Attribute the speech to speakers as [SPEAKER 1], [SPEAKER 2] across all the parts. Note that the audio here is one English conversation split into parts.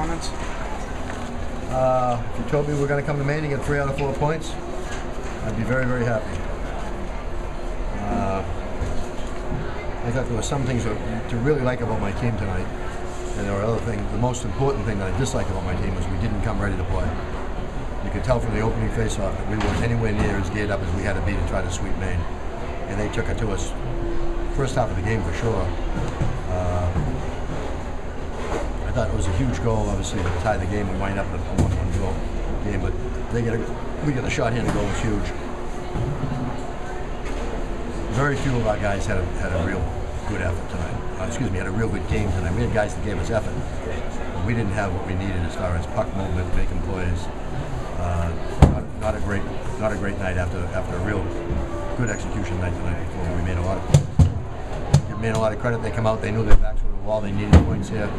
[SPEAKER 1] comments?
[SPEAKER 2] If you told me we're going to come to Maine and get 3 out of 4 points, I'd be very, very happy. I thought there were some things to really like about my team tonight, and there were other things. The most important thing that I disliked about my team was we didn't come ready to play. You could tell from the opening face-off that we weren't anywhere near as geared up as we had to be to try to sweep Maine, and they took it to us first half of the game for sure. I thought it was a huge goal, obviously, to tie the game and wind up in a 1-1 goal game, but we get a shot here and the goal was huge. Very few of our guys had a real good effort tonight. Had a real good game tonight. We had guys that gave us effort, but we didn't have what we needed as far as puck movement, making plays. Not a great night after a real good execution night tonight before. We made a lot of plays. Give Maine a lot of credit. They come out, they knew their backs were to the wall, they needed points here.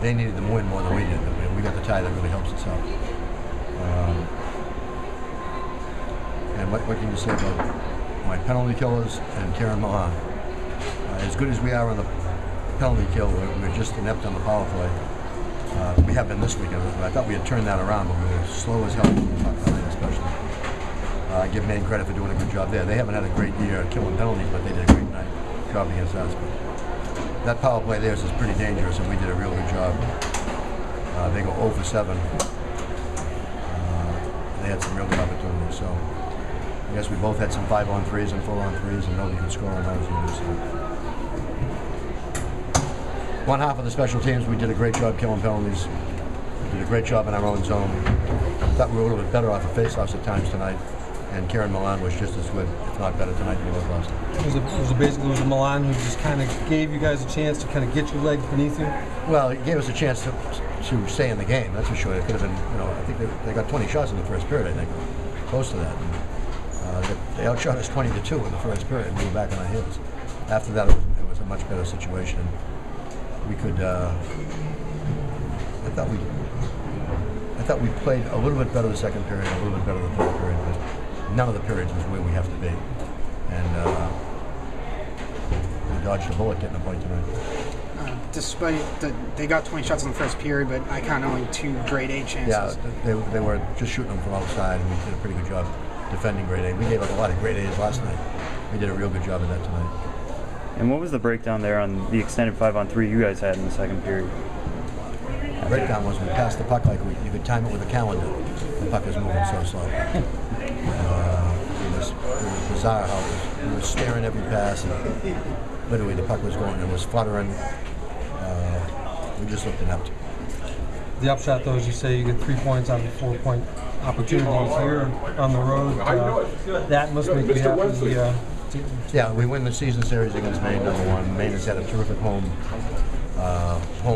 [SPEAKER 2] They needed them win more than we did. We got the tie that really helps us out. And what can you say about my penalty killers and Karen Milan? As good as we are on the penalty kill, we're just inept on the power play. We have been this weekend. I thought we had turned that around, but we were slow as hell tonight, especially. I give Maine credit for doing a good job there. They haven't had a great year killing penalties, but they did a great job against us. But that power play theirs is pretty dangerous, and we did a real good job. They go 0 for 7. They had some real good opportunities. So I guess we both had some 5-on-3s and 4-on-3s, and nobody could score on those either. So one half of the special teams, we did a great job killing penalties. We did a great job in our own zone. I thought we were a little bit better off of face-offs at times tonight, and Karen Milan was just as good, if not better, tonight than he was last night.
[SPEAKER 3] It was Milan who just kind of gave you guys a chance to kind of get your legs beneath you?
[SPEAKER 2] Well, he gave us a chance to stay in the game, that's for sure. It could have been, I think they got 20 shots in the first period, I think, close to that. They outshot us 20-2 in the first period, and we were back on our heels. After that, it was a much better situation. We could, I thought we played a little bit better the second period, a little bit better the third period, but none of the periods was where we have to be. And we dodged a bullet getting a point tonight.
[SPEAKER 1] Despite they got 20 shots in the first period, but I count only 2 grade A chances.
[SPEAKER 2] Yeah, they were just shooting them from outside, and we did a pretty good job defending grade A. We gave up a lot of grade A's last night. We did a real good job of that tonight.
[SPEAKER 4] And what was the breakdown there on the extended 5-on-3 you guys had in the second period?
[SPEAKER 2] The breakdown was we passed the puck like you could time it with a calendar. The puck was moving so slow. It was bizarre how we were staring every pass, and literally the puck was going, it was fluttering. We just looked inept.
[SPEAKER 3] The upshot, though, as you say, you get 3 points out of 4-point opportunities here on the road. That must make you happy.
[SPEAKER 2] Yeah, we win the season series against Maine, #1. Maine has had a terrific home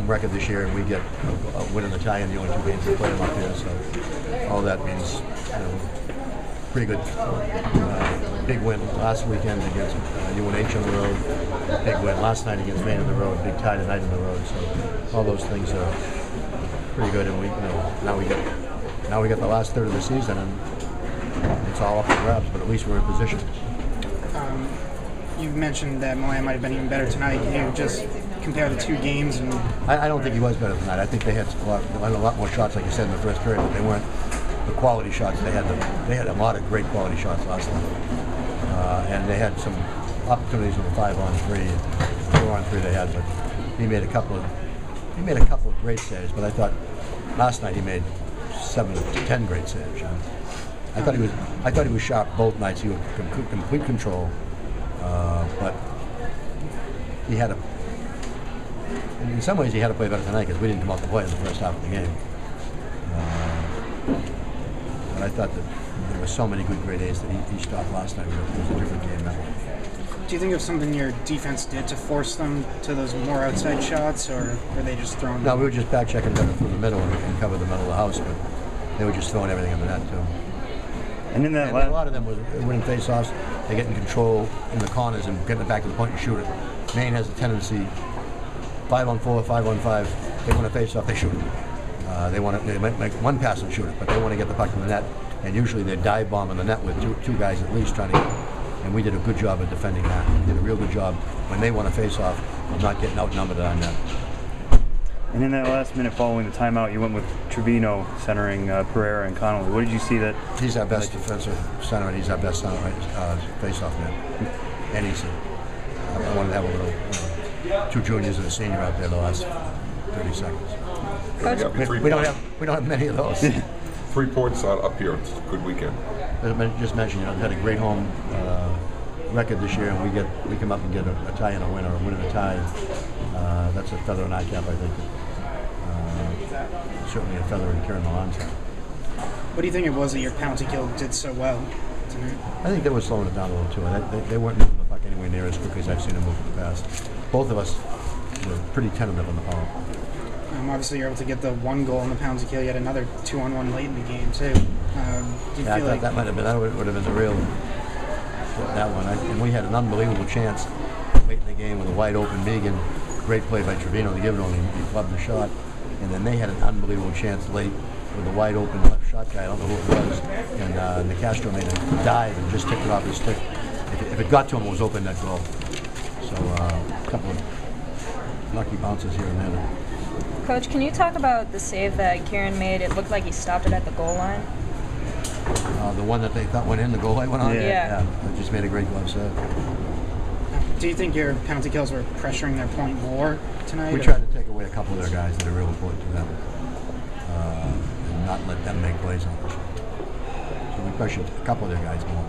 [SPEAKER 2] record this year, and we get a win in the tie in the only 2 games we play them up here. So all that means, pretty good. Big win last weekend against UNH on the road. Big win last night against Maine on the road. Big tie tonight on the road. So all those things are pretty good, and now we get the last third of the season, and it's all up for grabs. But at least we're in position.
[SPEAKER 1] You mentioned that Milan might have been even better tonight. Can you just compare the 2 games? And
[SPEAKER 2] I don't think he was better tonight. I think they had a lot more shots, like you said, in the first period, but they weren't the quality shots. They had a lot of great quality shots last night, and they had some opportunities with the 5-on-3, 4-on-3 they had. But he made a couple of great saves. But I thought last night he made 7 to 10 great saves. I thought he was sharp both nights. He was complete control, but he had in some ways he had to play better tonight because we didn't come out to play in the first half of the game. But I thought that there were so many good grade A's that he stopped last night. It was a different game now.
[SPEAKER 1] Do you think it was something your defense did to force them to those more outside shots, or were they just throwing?
[SPEAKER 2] No, we were just back checking them through the middle and cover the middle of the house, but they were just throwing everything in the net too.
[SPEAKER 4] And in that
[SPEAKER 2] a lot of them were winning face-offs. They get in control in the corners and getting it back to the point and shoot it. Maine has a tendency, 5-on-4, 5-on-5. They win a face-off, they shoot it. They might make one pass and shoot it, but they want to get the puck in the net. And usually they dive bomb in the net with two guys at least trying to get it. And we did a good job of defending that. We did a real good job when they won a face-off of not getting outnumbered on net.
[SPEAKER 4] And in that last minute following the timeout, you went with Trevino centering Pereira and Connolly. What did you see that?
[SPEAKER 2] He's our best defensive center, and he's our best center face-off man. And he's I wanted to have a little two juniors and a senior out there the last 30 seconds.
[SPEAKER 5] Coach,
[SPEAKER 2] We don't have many of those.
[SPEAKER 5] 3 points up here. It's a good weekend.
[SPEAKER 2] As I just mentioned, we've had a great home record this year, and we come up and get a tie and a win, or a win and a tie. That's a feather in our cap, I think. Certainly a feather in Kieran Milan's cap.
[SPEAKER 1] What do you think it was that your penalty kill did so well tonight?
[SPEAKER 2] I think they were slowing it down a little too. They weren't moving the puck anywhere near as quickly as I've seen them move in the past. Both of us were pretty tentative on the power.
[SPEAKER 1] Obviously, you're able to get the 1 goal on the penalty kill. You had another 2-on-1 late in the game too. Do you
[SPEAKER 2] I
[SPEAKER 1] feel
[SPEAKER 2] thought
[SPEAKER 1] like
[SPEAKER 2] that would have been the real that one. And we had an unbelievable chance late in the game with a wide open Megan. Great play by Trevino to give it on him. He clubbed the shot. And then they had an unbelievable chance late with a wide open left shot guy. I don't know who it was. And Nicastro made a dive and just tipped it off his stick. If it got to him, it was open net goal. So a couple of lucky bounces here and there.
[SPEAKER 6] Coach, can you talk about the save that Kieran made? It looked like he stopped it at the goal line.
[SPEAKER 2] The one that they thought went in, the goal light went on?
[SPEAKER 6] Yeah.
[SPEAKER 2] They just made a great glove save.
[SPEAKER 1] do you think your penalty kills were pressuring their point more tonight?
[SPEAKER 2] We tried to take away a couple of their guys that are real important to them and not let them make plays on us. So we pressured a couple of their guys more.